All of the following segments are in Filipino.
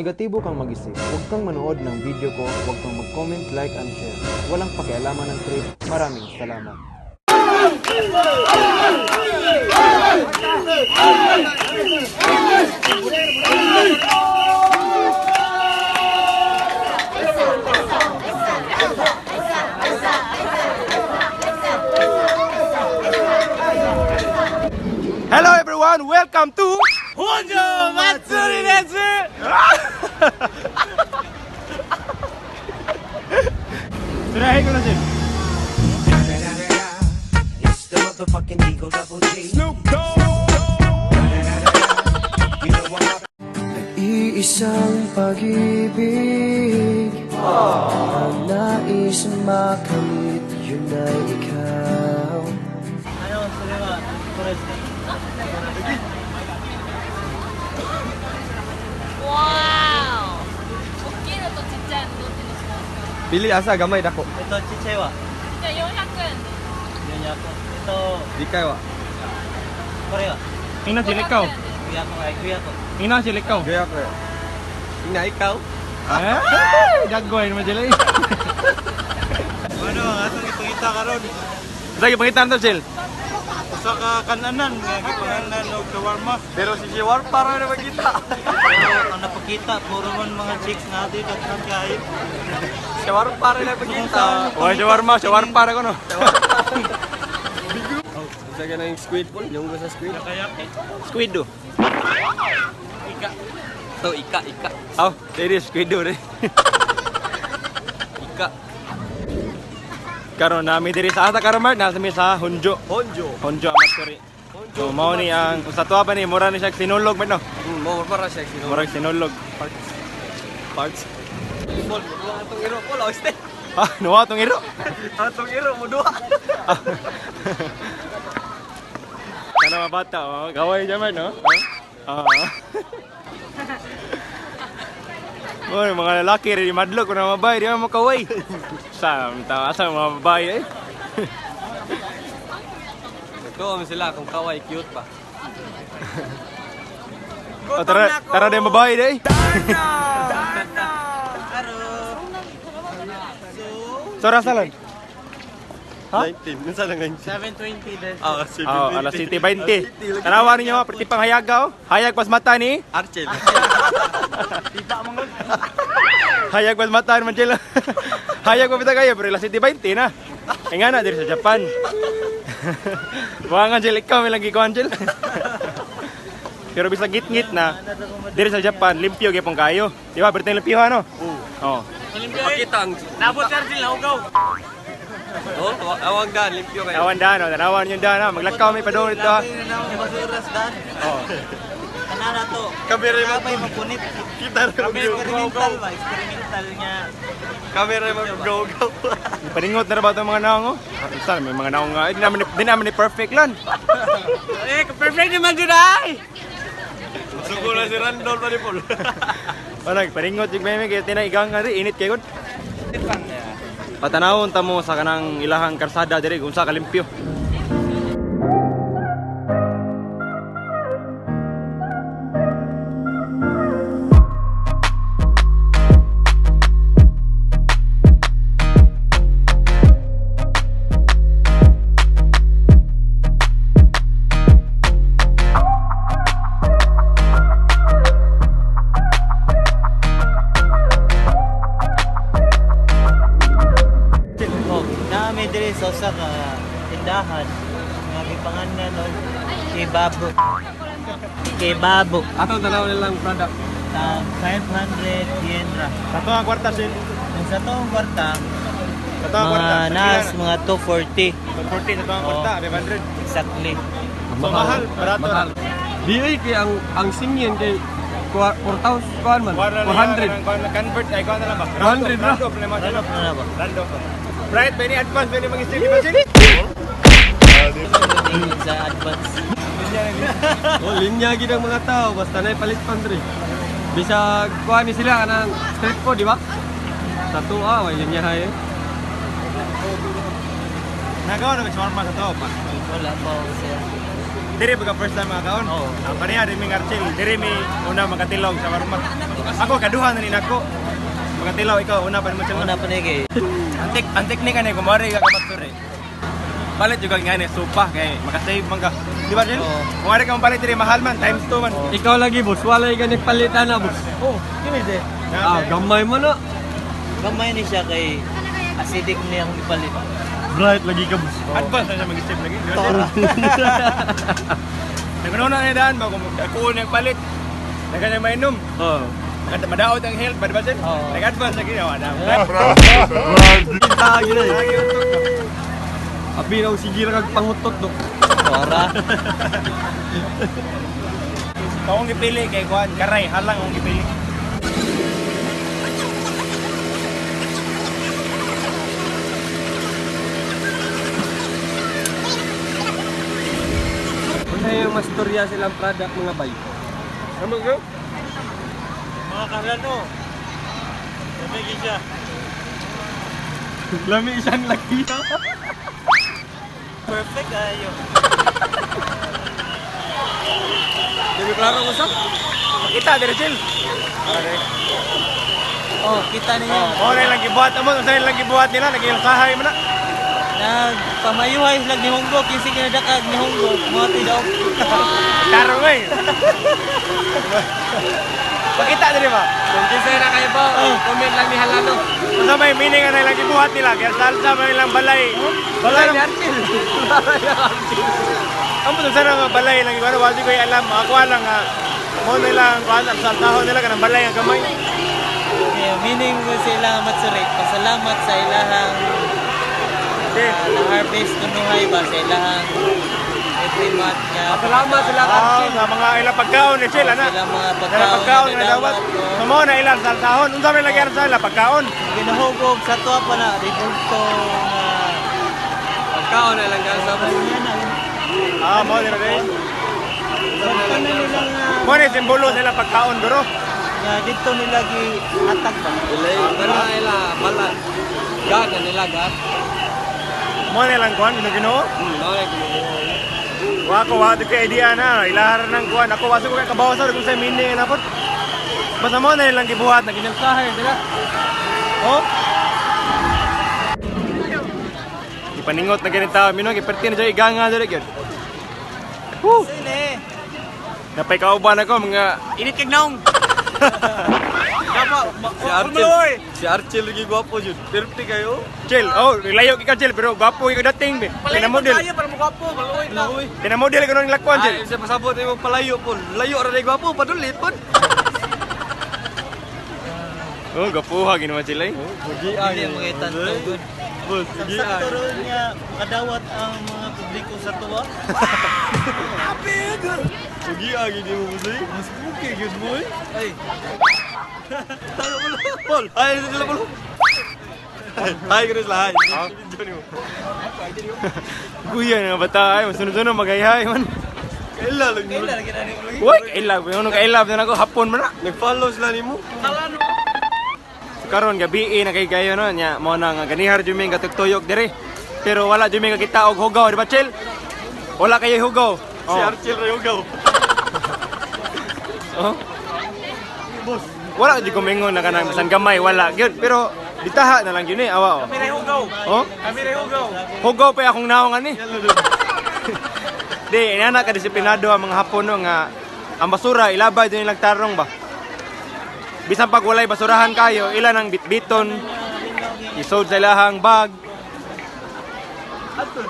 negatibo kang mag-isip, huwag kang manood ng video ko, huwag kang mag-comment, like, and share. Walang pakialaman ng trip. Maraming salamat. Hello everyone, welcome to Honjo Matsuri desu. Tirahin ko na siya. It's the motherfucking Eagle Double G. Snoop Dogg. Iisang pag-ibig ang nais makamit, yun ay ikaw. Wow! 大きいのとちっちゃいのどっちにしますか？ Pili asa gamay dako. ちっちゃいわ。じゃあ400円で。 Di kay wa. これは。 Ina sila ikaw. クヤコがクヤコ。 Ina sila ikaw. Gaya ko. Ina ikaw. Ah, daggoy naman sila. Ano ang atong ipangita karon? Sige, pangitan to, Sil. Usa ka kananan nga gipangalan og shawarma. Pero si Shiwar para na magkita. Ang napakita puro man mga chicks nga di daghan kay. Shiwar para na magkita. Oh, Shiwar para ko no. Isa ka na yung squid po, yung sa squid. Squid do. Ika. So, ika. Oh, there is squid do rin. Ika. Karon nami diri sa ata karon nasa mi sa Honjo Matsuri. So mao ni ang sa tuwa ba ni mura ni siya sinulog man no. Mo para siya sinulog. Mura sinulog. Parts. Pol, atong iro pol oiste. Ah, nuwa atong iro. Atong iro mo duha. Kana mabata oh, gaway jaman no. Ah. Oh, mga lalaki rin madlok kung na mabay, di mo makaway. Asa mga babae eh. Ito sila kung kaway, cute pa. Oh, tara din babae day. So, rasalan? Ha? 19. Unsa lang 720 din. Ah, alas 7:20. Tanawa ninyo, pati pang hayag Hayag pas mata ni Archel. Hayag pas mata ni Manjela. Hayag pa bita kayo, pero alas 7:20 na. Ay nga na, diri sa Japan. Buang Angel, ikaw may lagi ko Angel. Pero bisa git-git na, diri sa Japan, limpyo gyapon kayo. Di ba, berteng limpyo ano? Oo. Pakita ang Nabot ka sila ugaw. oh, awang dan, limpyo kayo. Awan dan, tanawan yung dan, maglakaw may padong dito ha. Masuras dan. Oo. Kanana to. Kamera mo May mapunit. kita Experimental ba? Experimental niya. Kamera mo go. Paningot na ba itong mga naong oh? Isa, may mga naong nga. Di naman ni perfect lan. Perfect naman dyan ay! Sugo na si Randall pa ni Paul. Walang, paningot yung meme kaya tinaigang nga rin. Init kayo. Patanawon ta mo sa kanang ilahang karsada diri kung sa kalimpyo. Namin diri sa usa ka tindahan nga gipangalan og kebabo. Atong tanaw nilang product. Ta 500 yen ra. Sa to ang kwarta sin. Ang sa tong kwarta Sa to ang kwarta. mga nas mga 240 240 sa to ang kwarta, 500. exactly. So mahal, barato na. Di kay ang singyan kay 4,000 kuan man 400 Convert ay kuan na lang ba? 100 na. Random na Ano na ba? Random. Right, any advance pwede mag-isip di ba sini? Sa advance. Oh, linya gid ang mga tao basta nay palit pandre. Bisa kuan ni sila kanang street food di ba? Sa tuwa way linya hay. Nagawa na ba shawarma sa to pa? Wala pa ako sir. Diri ba ka first time makakaon? Oo. Ang pareha rin may Archel, diri may una makatilog sa warmat. Ako kaduha na rin ako. Makatilaw ikaw una pa mo siya. Una pa na kay. Ang teknika ni kumari ka kamaturi. Palit juga nga ni supa kay makasave man ka. Di ba Jel? Oo. Kumari ka palit diri mahal man times 2 man. Ikaw lagi boss, walay ka palitan na boss. Oh, kini de. Gamay mo na. Gamay ni siya kay acidic niyang ipalit. Bright lagi ka boss. Advance na siya mag-step lagi. Naguna na daan ba kung ako nang palit. Nagkanya mainom. Oh. Madaot ang health ba di ba Jel? Oo. Nag-advance lagi na. Kita gila. Abi na sige ra kag pangutot do. Ora. Kung gipili kay kuan karay halang ang gipili. Ano yung mastorya silang product mga bay? Ano bro? Mga karano. Sabi siya. Lami isang laki. Perfect ayo. Demi klaro mo sa? Kita diri Jel. Oh, kita niya. Oh, na lang gibuhat mo, sa lang gibuhat nila, nagilsahay mo na. Nagpamayuhay sila ni Honggo, kasi kinadakag ni Honggo, mga tidaw. Karo mo eh. Pakita diri ba? Kung kisay na kayo po, comment lang ni Halano. Kung sa may meaning na lang gibuhat nila, kaya salsa mo nilang balay. Balay ni Archil. Ang puto sana nga balay lang igual, wala ko alam, ako lang nga. Mo nilang kuan ang salsahon nila kanang balay ang gamay. Yeah, meaning mo sa ilang matsuri, pasalamat sa ilahang na-harvest kunuhay ba sa ilahang every month nga. Salamat sila Archil. Sa mga ilang pagkaon ni Chil, ana. Sila mga Ilang pagkaon na dawat. Sa mo na ilang salsahon, unsa may lagyan sa ilang pagkaon? Ginahugog sa tuwa pa na, ribulto na Pagkaon na lang ka sa Mo dira day. Basta na nilang Mo ni simbolo sa ilang pagkaon duro. nga dito nila gihatag ba? Bilay, pero nila balat. Gaga nila gag. Mo nilang kuan Ginoo. Noy ko. Wa ko wa ka idea na ilahar nang kuan ako waso ko kay kabawasan kung sa meaning na pot. Basta mo na nilang gibuhat na ginalsahay dira. Oh. Ipaningot na ganito mino giperti na jay iganga dira gyud. Sine. Napay kauban ako mga Init kag naong. Si Archil. Si Archil lagi gwapo jud. Perfect kayo. chill. Oh, layo ka chill pero gwapo ka dating be. Tinamodel. para mo gwapo, maluoy na. Tinamodel ka nang lakwan chill. Ay, sa pasabot mo palayo po. Layo ra day gwapo padulit pon. Oh, gwapo ginawa sila eh. Sige Hindi mga itanto good. Boss, sige Sa turon niya, makadawat ang mga publiko sa tuwa. Sige gini mo boss. Mas okay good boy. Ay, Tayo mo Paul. Ay, sila Paul. Hi, Chris lah. Hi. Kuya nga bata ay sunod-sunod magayhay man. Kaila lang mo. kailan lagi na ni Uy? Uy, kailab. Yung kailab na ako hapon man na. Nag-follow sila nimo. Karon gabi na kay gayo no nya mo na nga ganihar jumi nga tugtuyok dire. Pero wala jumi ka kita og hugaw, di ba chill? Wala kayo hugaw. Si Archil Rayugaw. Oh. Wala di ko mingon na kanang bisan gamay wala gyud pero bitaha na lang gyud ni awa oh. Kami rin hugaw. Oh? Kami rin hugaw. Hugaw pa akong naong ani. Di inana ka disiplinado ang mga Hapon no nga ang basura ilabay din ilang tarong ba. Bisan pag walay basurahan kayo, ilan ang bitbiton, isod sa ilahang bag.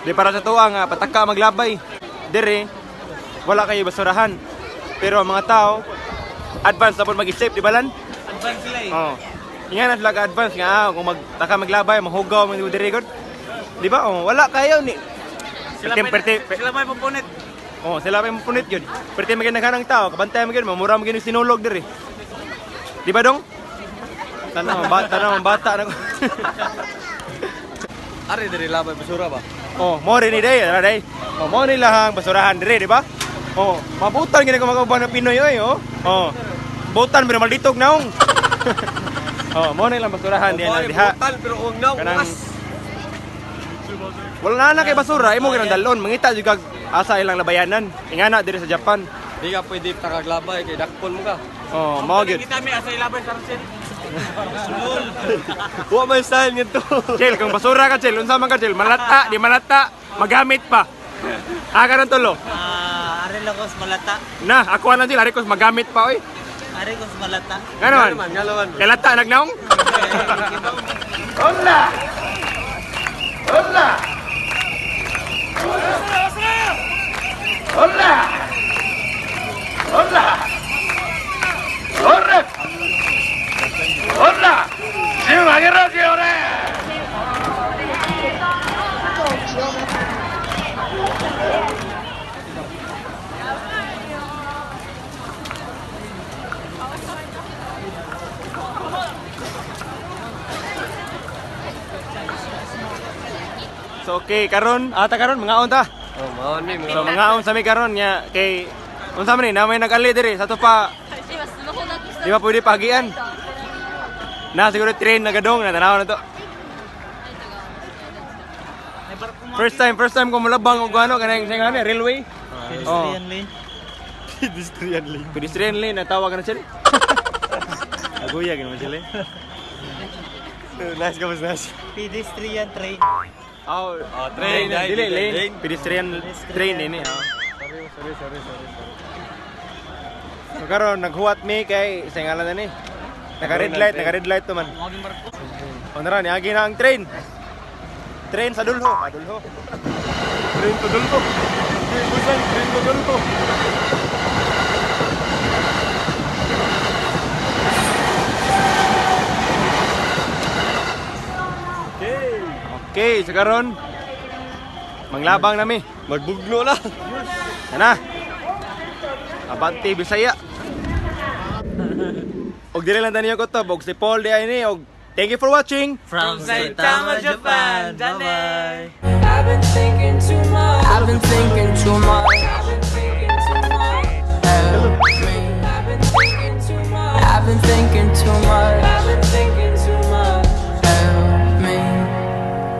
Di para sa tuwa nga pataka maglabay. Dire wala kayo basurahan. Pero ang mga tao advance na po mag-isip, di ba lan? Advance sila eh. Oh. Ingat na sila ka-advance nga kung magtaka maglabay, mahugaw, mag-dirigod. Di ba? Oh, wala kayo ni. Sila may pupunit. Oh, sila may mapunit yun. Perti magandang ng tao, kabantay magandang, mamura magandang sinulog diri. Di ba dong? Tanang bata na ko. Ari dari labay basura ba? Oh, mo rin ni day, day. Oh, mo ni lahang basurahan diri, di ba? Oh, mabutan gini ko mga ng Pinoy oy, oh. Oh. Butan pero malditog naong. Oh, mo ni lang basurahan diyan diha. Butal pero huwag na Kanang umas. wala na kay basura, imo ginang dalon, mangita jud kag asa ilang labayanan. Ingana diri sa Japan. Di ka pwede takaglabay kay dakpon mo ka. Oh, mao gyud. Kita mi asa ilabay sa Rachel. Wa may style nito. Chill, kung basura ka, chill. Unsa man ka, chill. Malata, di malata, magamit pa. Aga ng tulo. Ari lang ko sa malata. Na, ako lang chill. Ari ko magamit pa, oy. Ari ko sa malata. Ganon. Ngalawan. Kay lata, nagnaong? Hola! Hola! Hola! Hola! Corre! Hola! ¡Sí, maguero, sí, ahora! So okay, karon, ata karon mga ta. Oh, maon mi So mga. mga sa mi karon nya kay unsa man ni namay nag-ali diri sa to pa 今スマホなくした di ba pwede pagian. Na siguro train na gadong na tanaw na to. First time ko mulabang og ano kanang sing ano railway. Pedestrian lane. Pedestrian lane. Pedestrian lane natawag na sila. Aguya gid mo sila. Nice ka mas nice. Pedestrian train. Oh, train, dili lane. lane. Pedestrian train ini. Sorry. So karon naghuwat mi kay sa ngalan na ni. Naka-red light to man. Onra ni agi na ang train. Train sa Dulho, Dulho. Train to Dulho. Train to Dulho. Okay, so karon manglabang nami. Magbugno na. Ana. Abante Bisaya. Og dire lang taniyo ko to, og si Paul di ay ni og thank you for watching. From Saitama, Japan. Bye-bye. I've been thinking too much. I've been thinking too much. Help me. I've been thinking too much.